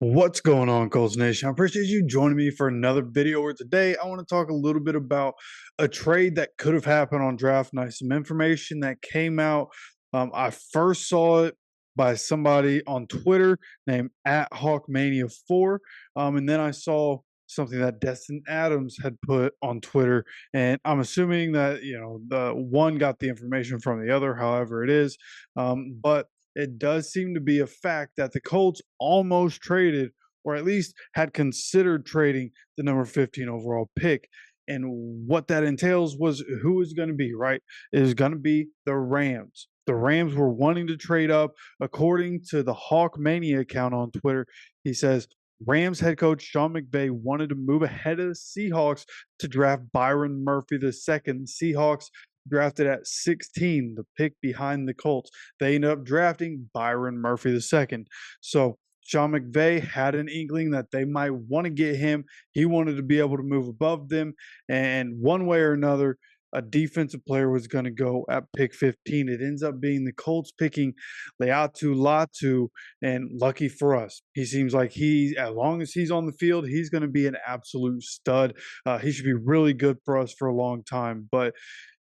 What's going on, Colts Nation? I appreciate you joining me for another video where today I want to talk a little bit about a trade that could have happened on draft night. Some information that came out. I first saw it by somebody on Twitter named at Hawkmania4. And then I saw something that Destin Adams had put on Twitter. And I'm assuming that, the one got the information from the other, however it is. But it does seem to be a fact that the Colts almost traded, or at least had considered trading the number 15 overall pick. And what that entails was who is going to be, right? It is going to be the Rams. The Rams were wanting to trade up. According to the Hawkmania account on Twitter, he says Rams head coach Sean McVay wanted to move ahead of the Seahawks to draft Byron Murphy II. The Seahawks drafted at 16, the pick behind the Colts. They ended up drafting Byron Murphy II. So Sean McVay had an inkling that they might want to get him. He wanted to be able to move above them. And one way or another, a defensive player was going to go at pick 15. It ends up being the Colts picking Latu. And lucky for us, he seems like as long as he's on the field, he's going to be an absolute stud. He should be really good for us for a long time. But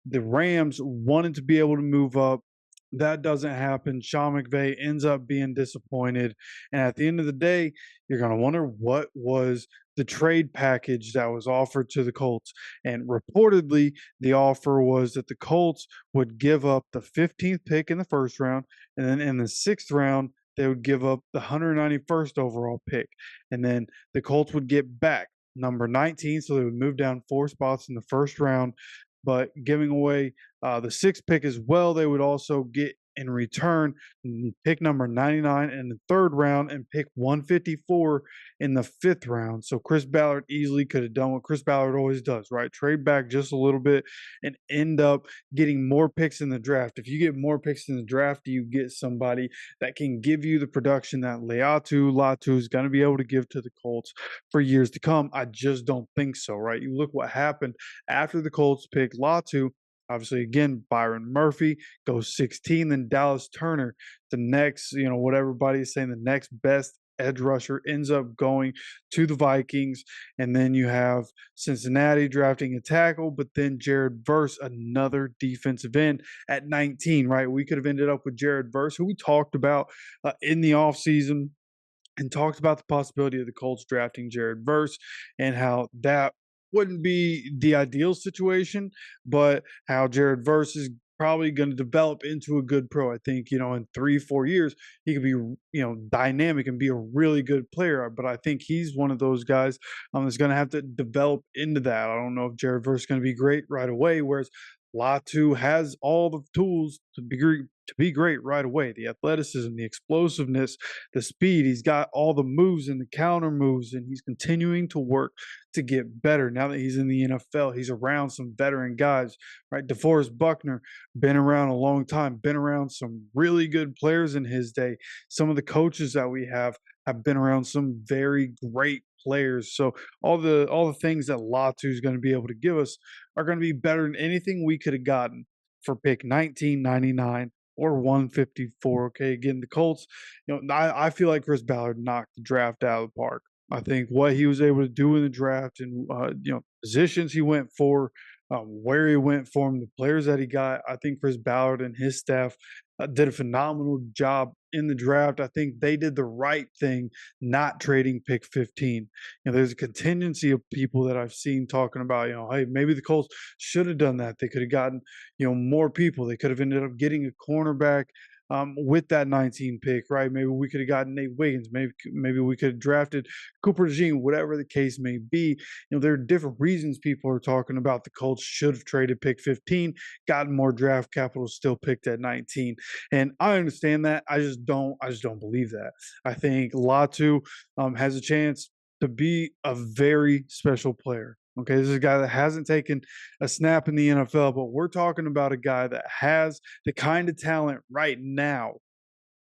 the Rams wanted to be able to move up. That doesn't happen. Sean McVay ends up being disappointed. And at the end of the day, you're going to wonder what was the trade package that was offered to the Colts. And reportedly, the offer was that the Colts would give up the 15th pick in the first round. And then in the sixth round, they would give up the 191st overall pick. And then the Colts would get back number 19. So they would move down 4 spots in the first round, but giving away the 6th pick as well. They would also get in return pick number 99 in the 3rd round and pick 154 in the 5th round. So Chris Ballard easily could have done what Chris Ballard always does, right? Trade back just a little bit and end up getting more picks in the draft. If you get more picks in the draft, you get somebody that can give you the production that Latu is going to be able to give to the Colts for years to come. I just don't think so, right? You look what happened after the Colts picked Latu. Obviously, again, Byron Murphy goes 16, then Dallas Turner, the next, what everybody's saying, the next best edge rusher, ends up going to the Vikings. And then you have Cincinnati drafting a tackle, but then Jared Verse, another defensive end at 19, right? We could have ended up with Jared Verse, who we talked about in the offseason, and talked about the possibility of the Colts drafting Jared Verse and how that wouldn't be the ideal situation, but how Jared Verse is probably going to develop into a good pro. I think, in 3-4 years, he could be, dynamic and be a really good player. But I think he's one of those guys that's going to have to develop into that. I don't know if Jared Verse is going to be great right away, whereas Latu has all the tools to be great right away. The athleticism, the explosiveness, the speed. He's got all the moves and the counter moves, and he's continuing to work to get better. Now that he's in the NFL, he's around some veteran guys, right? DeForest Buckner, been around a long time, been around some really good players in his day. Some of the coaches that we have been around some very great players. So all the things that Latu is going to be able to give us are going to be better than anything we could have gotten for pick 1999 or 154. Okay, again, the Colts, I feel like Chris Ballard knocked the draft out of the park. I think what he was able to do in the draft and positions he went for, where he went for him, the players that he got. I think Chris Ballard and his staff did a phenomenal job in the draft. I think they did the right thing not trading pick 15. There's a contingency of people that I've seen talking about, hey, maybe the Colts should have done that. They could have gotten, more people. They could have ended up getting a cornerback with that 19 pick, right? Maybe we could have gotten Nate Wiggins. Maybe we could have drafted Cooper DeJean, whatever the case may be. There are different reasons people are talking about the Colts should have traded pick 15, gotten more draft capital, still picked at 19. And I understand that. I just don't believe that. I think Latu has a chance to be a very special player. Okay, this is a guy that hasn't taken a snap in the NFL, but we're talking about a guy that has the kind of talent right now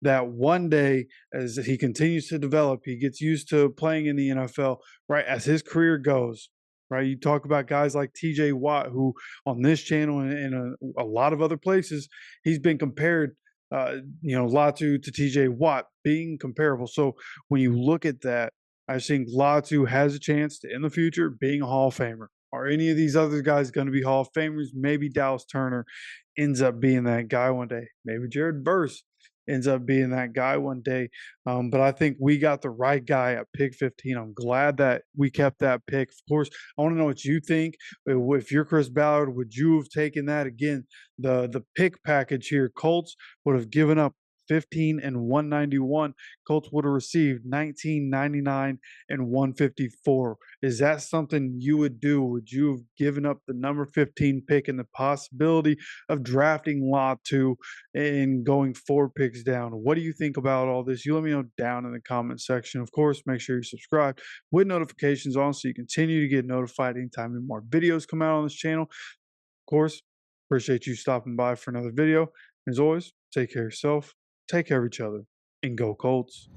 that one day, as he continues to develop, he gets used to playing in the NFL, right? As his career goes, right? You talk about guys like TJ Watt, who on this channel and in a lot of other places, he's been compared Latu to TJ Watt being comparable. So when you look at that, I think Latu has a chance to, in the future, being a Hall of Famer. Are any of these other guys going to be Hall of Famers? Maybe Dallas Turner ends up being that guy one day. Maybe Jared Verse ends up being that guy one day. But I think we got the right guy at pick 15. I'm glad that we kept that pick. Of course, I want to know what you think. If you're Chris Ballard, would you have taken that again? The pick package here, Colts would have given up 15 and 191. Colts would have received 1999 and 154. Is that something you would do? Would you have given up the number 15 pick and the possibility of drafting Latu and going 4 picks down? What do you think about all this? You let me know down in the comment section. Of course, make sure you subscribe with notifications on so you continue to get notified anytime more videos come out on this channel. Of course, appreciate you stopping by for another video. As always, take care of yourself, take care of each other, and go Colts.